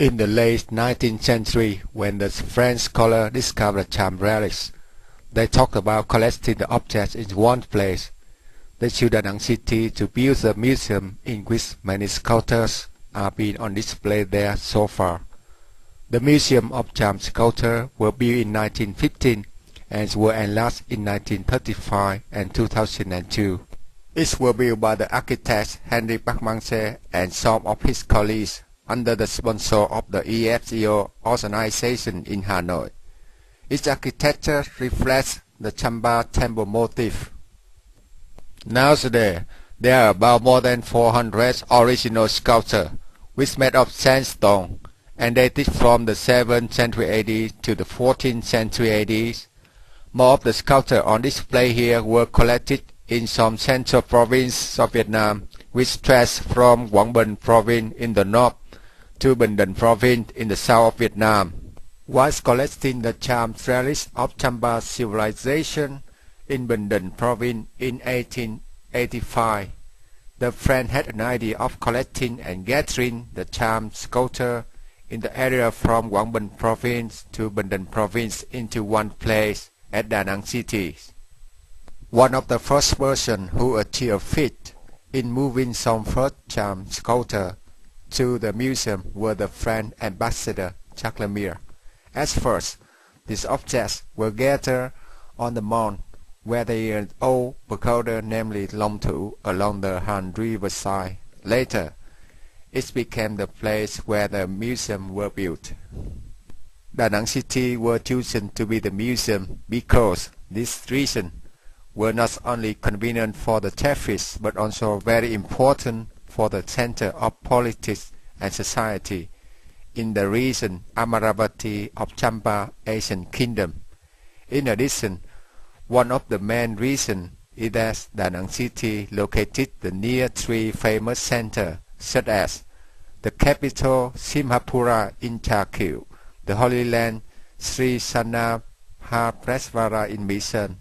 In the late 19th century, when the French scholars discovered Cham relics, they talked about collecting the objects in one place. They chose Da Nang City to build a museum in which many sculptures are being on display there so far. The Museum of Cham Sculpture was built in 1915 and were enlarged in 1935 and 2002. It was built by the architect Henry Bachmann and some of his colleagues under the sponsor of the EFCO organization in Hanoi. Its architecture reflects the Chamba temple motif. Nowadays, there are about more than 400 original sculptures, which made of sandstone, and dated from the 7th century AD to the 14th century AD. More of the sculptures on display here were collected in some central province of Vietnam, which stretched from Quảng Bình province in the north to Bình Định province in the south of Vietnam. Whilst collecting the Cham relics of Chamba civilization in Bình Định province in 1885, the French had an idea of collecting and gathering the Cham sculpture in the area from Quảng Bình province to Bình Định province into one place at Da Nang City. One of the first persons who achieved a feat in moving some first Cham sculpture to the museum were the French ambassador Jacques. At first, these objects were gathered on the mound where the old pagoda, namely Long Thủ, along the Han riverside. Later, it became the place where the museum were built. Da Nang City was chosen to be the museum because this region were not only convenient for the tourists but also very important for the center of politics and society in the region Amaravati of Champa Asian Kingdom. In addition, one of the main reasons is that Da Nang City located near three famous centers such as the capital Simhapura in Chakil, the Holy Land Sri Sanapapresvara in Mission,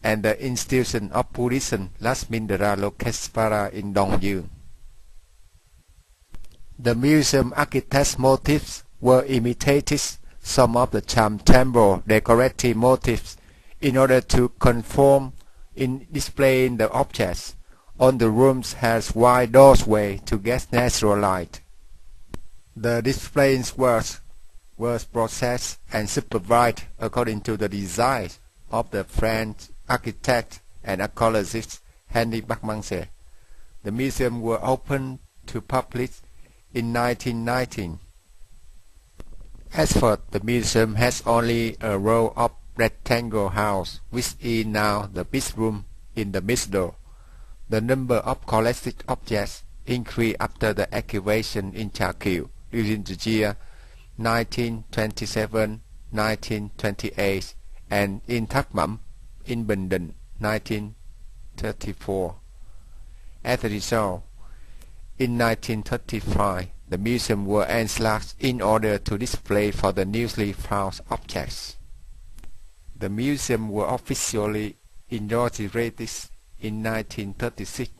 and the institution of Buddhism Lasmindara Lokesvara in Dongyun. The museum architect's motifs were imitated some of the Cham temple decorative motifs in order to conform in displaying the objects. All the rooms has wide doorway to get natural light. The display was processed and supervised according to the design of the French architect and archaeologist Henry Bachmann. The museum was opened to public in 1919. As for the museum has only a row of rectangle house, which is now the big room in the middle. The number of collected objects increased after the excavation in Chakil during the year 1927-1928 and in Thác Mẩm in Bình Định 1934. As a result, in 1935, the museum was enlarged in order to display for the newly found objects. The museum was officially inaugurated in 1936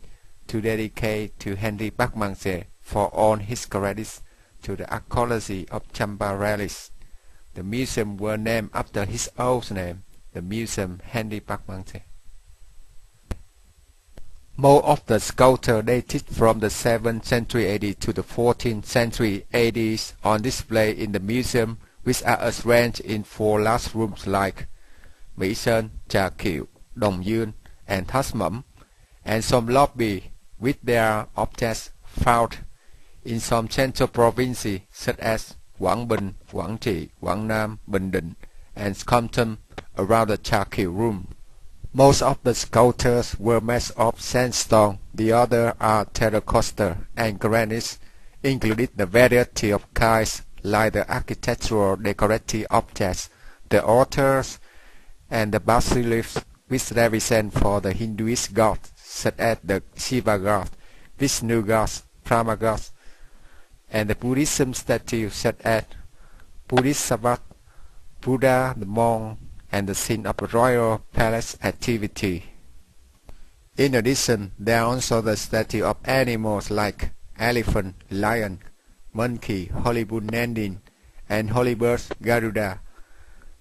to dedicate to Henry Bachmann for all his credits to the archaeology of Chamba relics. The museum was named after his old name, the Museum Henry Bachmann. Most of the sculptures dated from the 7th century AD to the 14th century AD on display in the museum, which are arranged in four large rooms like Mỹ Sơn, Trà Kiệu, Đồng Dương, and Thác Mẩm, and some lobby with their objects found in some central provinces such as Quảng Bình, Quảng Trị, Quảng Nam, Bình Định, and Compton around the Trà Kiệu room. Most of the sculptures were made of sandstone, the others are terracotta and granite, including the variety of kinds like the architectural decorative objects, the altars, and the bas-reliefs which represent for the Hinduist gods such as the Shiva god, Vishnu god, Brahma god, and the Buddhism statues such as Bodhisattva, Buddha, the monk, and the scene of a royal palace activity. In addition, there are also the statues of animals like elephant, lion, monkey, Hollywood landing, and Hollywood Garuda.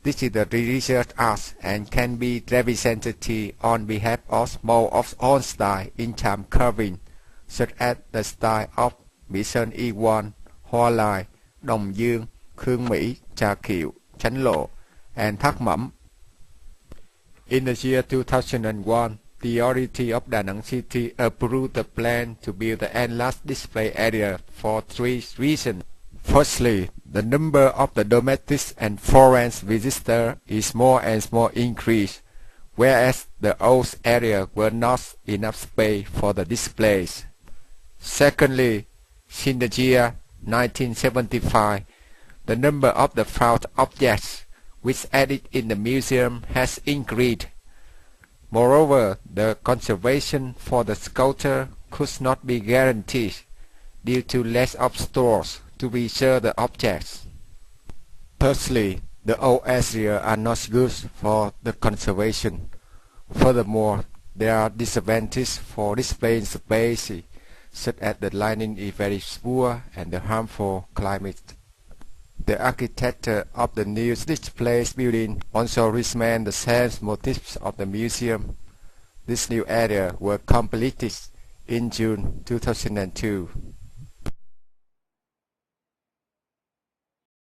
This is the research art and can be represented on behalf of more of own style in Cham carving, such as the style of Mỹ Sơn Y1, Hoa Lai, Đồng Dương, Khương Mỹ, Trà Kiệu, Chánh Lộ, and Thác Mẩm. In the year 2001, the authority of Da Nang City approved the plan to build the enlarged display area for 3 reasons. Firstly, the number of the domestic and foreign visitors is more and more increased, whereas the old area were not enough space for the displays. Secondly, since the year 1975, the number of the found objects which added in the museum has increased. Moreover, the conservation for the sculpture could not be guaranteed due to lack of stores to preserve the objects. Thirdly, the old areas are not good for the conservation. Furthermore, there are disadvantages for displaying space, such as the lighting is very poor and the harmful climate. The architecture of the new display building also remains the same motifs of the museum. This new area was completed in June 2002.